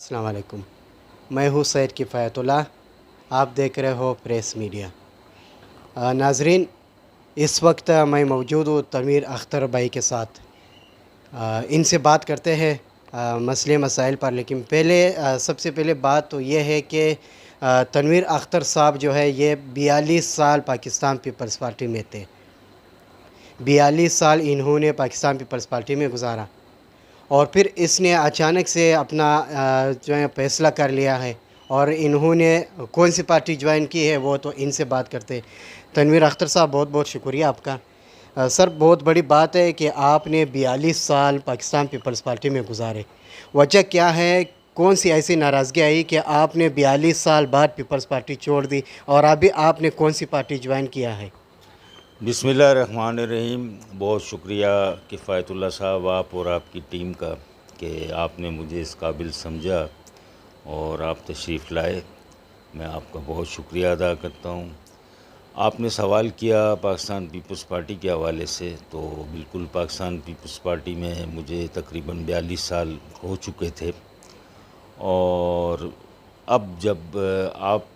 अस्सलाम वालेकुम। मैं हूँ सैयद किफ़ायतुल्लाह। आप देख रहे हो प्रेस मीडिया। नाज़रीन, इस वक्त मैं मौजूद हूँ तनवीर अख्तर भाई के साथ। इनसे बात करते हैं मसले मसाइल पर। लेकिन पहले सबसे पहले बात तो ये है कि तनवीर अख्तर साहब जो है ये 42 साल पाकिस्तान पीपल्स पार्टी में थे। 42 साल इन्होंने पाकिस्तान पीपल्स पार्टी में गुजारा और फिर इसने अचानक से अपना जो है फ़ैसला कर लिया है और इन्होंने कौन सी पार्टी ज्वाइन की है वो तो इनसे बात करते हैं। तनवीर अख्तर साहब, बहुत बहुत शुक्रिया आपका। सर, बहुत बड़ी बात है कि आपने 42 साल पाकिस्तान पीपल्स पार्टी में गुजारे। वजह क्या है, कौन सी ऐसी नाराज़गी आई कि आपने 42 साल बाद पीपल्स पार्टी छोड़ दी और अभी आपने कौन सी पार्टी ज्वाइन किया है? बिस्मिल्लाहिर्रहमानिर्रहीम। बहुत शुक्रिया किफ़ायतुल्लाह साहब, आप और आपकी टीम का, कि आपने मुझे इस काबिल समझा और आप तशरीफ़ लाए। मैं आपका बहुत शुक्रिया अदा करता हूँ। आपने सवाल किया पाकिस्तान पीपल्स पार्टी के हवाले से, तो बिल्कुल पाकिस्तान पीपल्स पार्टी में मुझे तकरीबन 42 साल हो चुके थे। और अब जब आप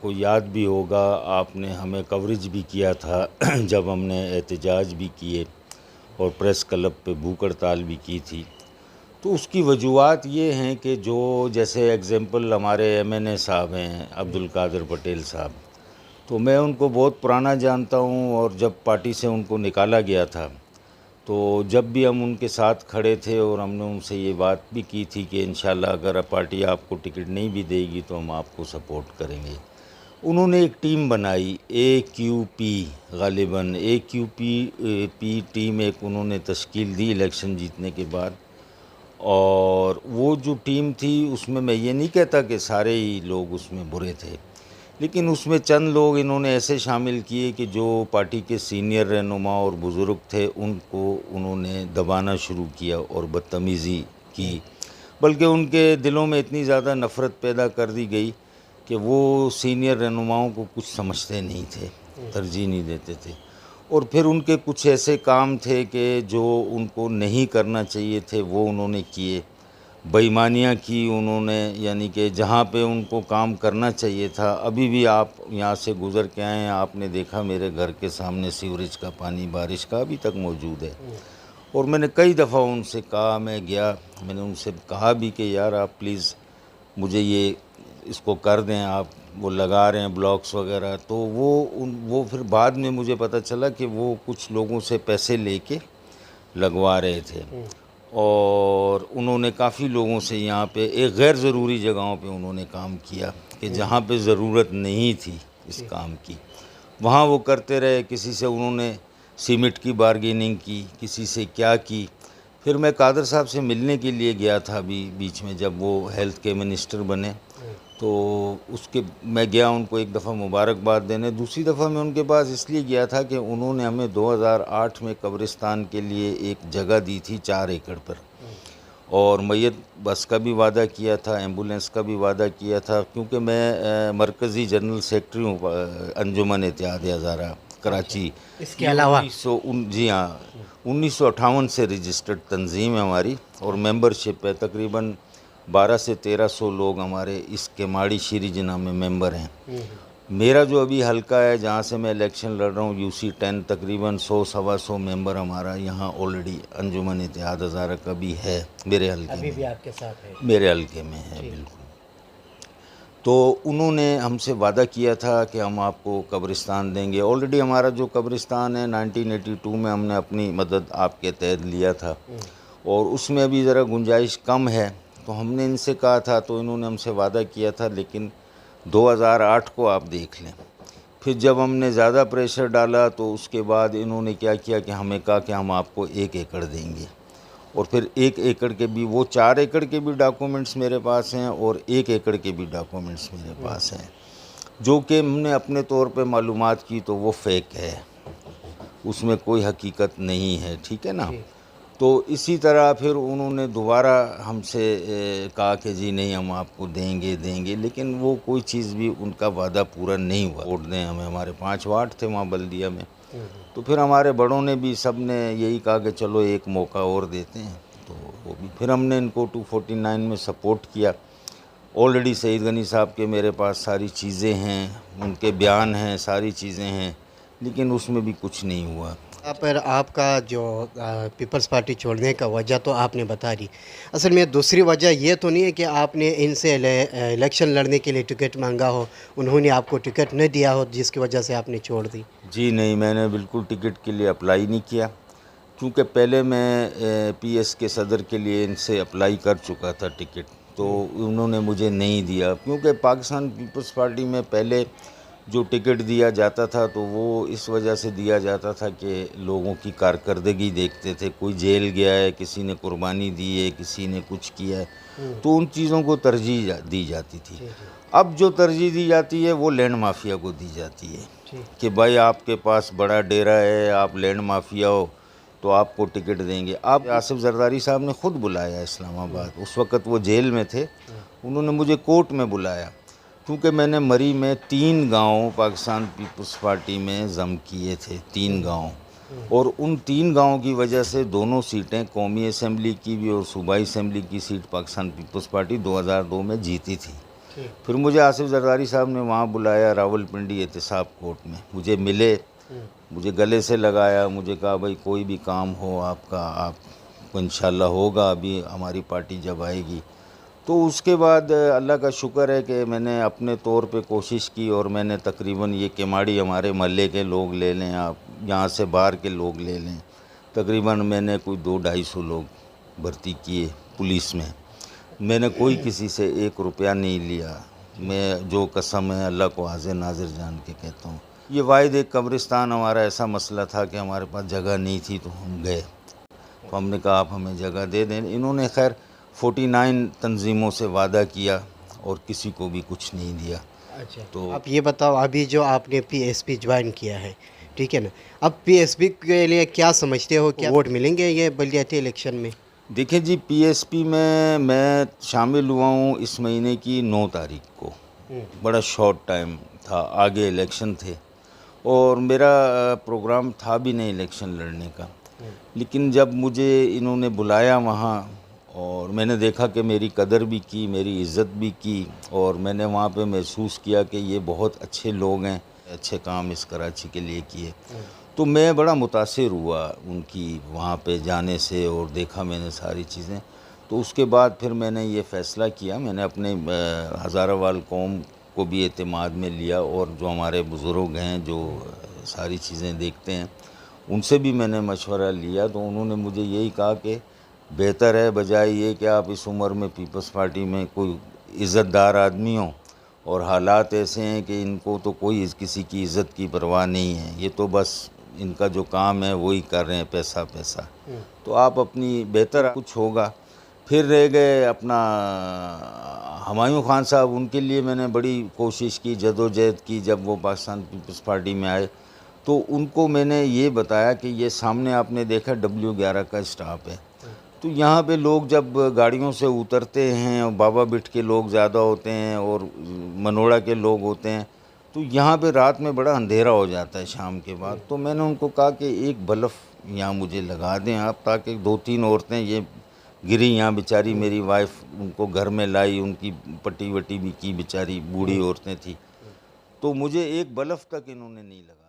को याद भी होगा, आपने हमें कवरेज भी किया था जब हमने एहतजाज भी किए और प्रेस क्लब पे भूख हड़ताल भी की थी। तो उसकी वजूहत ये हैं कि जो जैसे एग्ज़ाम्पल हमारे एमएनए साहब हैं अब्दुल कादिर पटेल साहब, तो मैं उनको बहुत पुराना जानता हूँ और जब पार्टी से उनको निकाला गया था तो जब भी हम उनके साथ खड़े थे और हमने उनसे ये बात भी की थी कि इंशाल्लाह अगर पार्टी आपको टिकट नहीं भी देगी तो हम आपको सपोर्ट करेंगे। उन्होंने एक टीम बनाई, AQP, गालिबन AQP टीम एक उन्होंने तश्कील दी इलेक्शन जीतने के बाद। और वो जो टीम थी उसमें मैं ये नहीं कहता कि सारे ही लोग उसमें बुरे थे, लेकिन उसमें चंद लोग इन्होंने ऐसे शामिल किए कि जो पार्टी के सीनियर रहनुमा और बुज़ुर्ग थे उनको उन्होंने दबाना शुरू किया और बदतमीज़ी की। बल्कि उनके दिलों में इतनी ज़्यादा नफ़रत पैदा कर दी गई कि वो सीनियर रहनुमाओं को कुछ समझते नहीं थे, तरजीह नहीं देते थे। और फिर उनके कुछ ऐसे काम थे कि जो उनको नहीं करना चाहिए थे वो उन्होंने किए, बेईमानियाँ की उन्होंने, यानी कि जहाँ पे उनको काम करना चाहिए था। अभी भी आप यहाँ से गुज़र के आए हैं, आपने देखा मेरे घर के सामने सीवरेज का पानी बारिश का अभी तक मौजूद है। और मैंने कई दफ़ा उनसे कहा, मैं गया, मैंने उनसे कहा भी कि यार आप प्लीज़ मुझे ये इसको कर दें आप, वो लगा रहे हैं ब्लॉक्स वगैरह। तो वो फिर बाद में मुझे पता चला कि वो कुछ लोगों से पैसे लेके लगवा रहे थे और उन्होंने काफ़ी लोगों से यहाँ पे एक गैर ज़रूरी जगहों पे उन्होंने काम किया कि जहाँ पे ज़रूरत नहीं थी इस काम की, वहाँ वो करते रहे। किसी से उन्होंने सीमेंट की बारगेनिंग की, किसी से क्या की। फिर मैं कादर साहब से मिलने के लिए गया था अभी बीच में, जब वो हेल्थ के मिनिस्टर बने, तो उसके मैं गया उनको एक दफ़ा मुबारकबाद देने। दूसरी दफ़ा मैं उनके पास इसलिए गया था कि उन्होंने हमें 2008 में कब्रिस्तान के लिए एक जगह दी थी 4 एकड़ पर, और मैयत बस का भी वादा किया था, एम्बुलेंस का भी वादा किया था। क्योंकि मैं मरकज़ी जनरल सेक्रेटरी हूँ अंजुमन इत्तेहाद हज़ारा कराची। इसके अलावा जी हाँ, 1958 से रजिस्टर्ड तंजीम है हमारी और मेंबरशिप है। तकरीबन 12 से 1300 लोग हमारे इस केमाड़ी शीरी जिना में मेंबर हैं। मेरा जो अभी हल्का है जहाँ से मैं इलेक्शन लड़ रहा हूँ UC10, तकरीबन 100-125 मेंबर हमारा यहाँ ऑलरेडी अंजुमन इत्तेहाद हज़ारा का भी है मेरे हल्के अभी में, भी आपके साथ है? मेरे हल्के में है बिल्कुल। तो उन्होंने हमसे वादा किया था कि हम आपको कब्रिस्तान देंगे। ऑलरेडी हमारा जो कब्रिस्तान है 1982 में हमने अपनी मदद आपके तहत लिया था और उसमें अभी ज़रा गुंजाइश कम है। तो हमने इनसे कहा था, तो इन्होंने हमसे वादा किया था, लेकिन 2008 को आप देख लें। फिर जब हमने ज़्यादा प्रेशर डाला तो उसके बाद इन्होंने क्या किया कि हमें कहा कि हम आपको 1 एकड़ देंगे। और फिर 1 एकड़ के भी, वो 4 एकड़ के भी डॉक्यूमेंट्स मेरे पास हैं और 1 एकड़ के भी डॉक्यूमेंट्स मेरे पास हैं, जो कि हमने अपने तौर पे मालूमात की तो वो फेक है, उसमें कोई हकीकत नहीं है, ठीक है ना। तो इसी तरह फिर उन्होंने दोबारा हमसे कहा कि जी नहीं हम आपको देंगे, लेकिन वो कोई चीज़ भी उनका वादा पूरा नहीं हुआ। वोट दें हमें, हमारे 5 वार्ड थे वहाँ बल्दिया में। तो फिर हमारे बड़ों ने भी, सब ने यही कहा कि चलो एक मौका और देते हैं। तो वो भी फिर हमने इनको 249 में सपोर्ट किया ऑलरेडी सईद गनी साहब के मेरे पास सारी चीज़ें हैं, उनके बयान हैं, सारी चीज़ें हैं, लेकिन उसमें भी कुछ नहीं हुआ। यहाँ पर आपका जो पीपल्स पार्टी छोड़ने का वजह तो आपने बता दी। असल में दूसरी वजह ये तो नहीं है कि आपने इनसे इलेक्शन लड़ने के लिए टिकट मांगा हो, उन्होंने आपको टिकट नहीं दिया हो जिसकी वजह से आपने छोड़ दी? जी नहीं, मैंने बिल्कुल टिकट के लिए अप्लाई नहीं किया, क्योंकि पहले मैं पीएस के सदर के लिए इनसे अप्लाई कर चुका था टिकट, तो उन्होंने मुझे नहीं दिया। क्योंकि पाकिस्तान पीपल्स पार्टी में पहले जो टिकट दिया जाता था तो वो इस वजह से दिया जाता था कि लोगों की कारकर्दगी देखते थे, कोई जेल गया है, किसी ने कुर्बानी दी है, किसी ने कुछ किया है, तो उन चीज़ों को तरजीह दी जाती थी। अब जो तरजीह दी जाती है वो लैंड माफिया को दी जाती है कि भाई आपके पास बड़ा डेरा है, आप लैंड माफिया हो तो आपको टिकट देंगे। आप आसिफ जरदारी साहब ने ख़ुद बुलाया इस्लामाबाद, उस वक़्त वो जेल में थे, उन्होंने मुझे कोर्ट में बुलाया, क्योंकि मैंने मरी में 3 गांव पाकिस्तान पीपल्स पार्टी में ज़म किए थे, 3 गांव, और उन 3 गांवों की वजह से दोनों सीटें कौमी असम्बली की भी और सूबाई असम्बली की सीट पाकिस्तान पीपल्स पार्टी 2002 में जीती थी। फिर मुझे आसिफ जरदारी साहब ने वहाँ बुलाया रावलपिंडी एहतसाब कोर्ट में, मुझे मिले, मुझे गले से लगाया, मुझे कहा भाई कोई भी काम हो आपका, आपको इंशाल्लाह होगा अभी हमारी पार्टी जब आएगी। तो उसके बाद अल्लाह का शुक्र है कि मैंने अपने तौर पे कोशिश की और मैंने तकरीबन ये केमाड़ी हमारे महल्ले के लोग ले लें, आप यहाँ से बाहर के लोग ले लें, तकरीबन मैंने कोई 200-250 लोग भर्ती किए पुलिस में। मैंने कोई किसी से 1 रुपया नहीं लिया, मैं जो कसम है अल्लाह को हाज़िर नाज़िर जान के कहता हूँ। ये वाहिद एक कब्रिस्तान हमारा ऐसा मसला था कि हमारे पास जगह नहीं थी, तो हम गए, तो हमने कहा आप हमें जगह दे दें। इन्होंने खैर 49 तंजीमों से वादा किया और किसी को भी कुछ नहीं दिया। अच्छा, तो आप ये बताओ, अभी जो आपने पीएसपी ज्वाइन किया है, ठीक है ना, अब पीएसपी के लिए क्या समझते हो, क्या वोट मिलेंगे ये बल्दियाती इलेक्शन में? देखिए जी, पीएसपी में मैं शामिल हुआ हूँ इस महीने की 9 तारीख को, बड़ा शॉर्ट टाइम था, आगे इलेक्शन थे और मेरा प्रोग्राम था भी नहीं इलेक्शन लड़ने का, लेकिन जब मुझे इन्होंने बुलाया वहाँ और मैंने देखा कि मेरी कदर भी की, मेरी इज़्ज़त भी की, और मैंने वहाँ पे महसूस किया कि ये बहुत अच्छे लोग हैं, अच्छे काम इस कराची के लिए किए, तो मैं बड़ा मुतासिर हुआ उनकी वहाँ पे जाने से और देखा मैंने सारी चीज़ें। तो उसके बाद फिर मैंने ये फ़ैसला किया, मैंने अपने हज़ारावाल कौम को भी एतमाद में लिया और जो हमारे बुज़ुर्ग हैं जो सारी चीज़ें देखते हैं उनसे भी मैंने मशवरा लिया, तो उन्होंने मुझे यही कहा कि बेहतर है बजाय ये कि आप इस उम्र में पीपल्स पार्टी में कोई इज़्ज़तदार आदमी हो और हालात ऐसे हैं कि इनको तो कोई किसी की इज़्ज़त की परवाह नहीं है, ये तो बस इनका जो काम है वही कर रहे हैं, पैसा पैसा, तो आप अपनी बेहतर कुछ होगा। फिर रह गए अपना हुमायूं खान साहब, उनके लिए मैंने बड़ी कोशिश की, जदोजहद की, जब वो पाकिस्तान पीपल्स पार्टी में आए तो उनको मैंने ये बताया कि ये सामने आपने देखा W11 का स्टाफ है, तो यहाँ पे लोग जब गाड़ियों से उतरते हैं और बाबा बिठ के लोग ज़्यादा होते हैं और मनोड़ा के लोग होते हैं, तो यहाँ पे रात में बड़ा अंधेरा हो जाता है शाम के बाद। तो मैंने उनको कहा कि एक बल्ब यहाँ मुझे लगा दें आप, ताकि 2-3 औरतें ये गिरी यहाँ बेचारी, मेरी वाइफ उनको घर में लाई, उनकी पट्टी वट्टी भी की, बेचारी बूढ़ी औरतें थी, तो मुझे एक बल्ब तक इन्होंने नहीं लगा।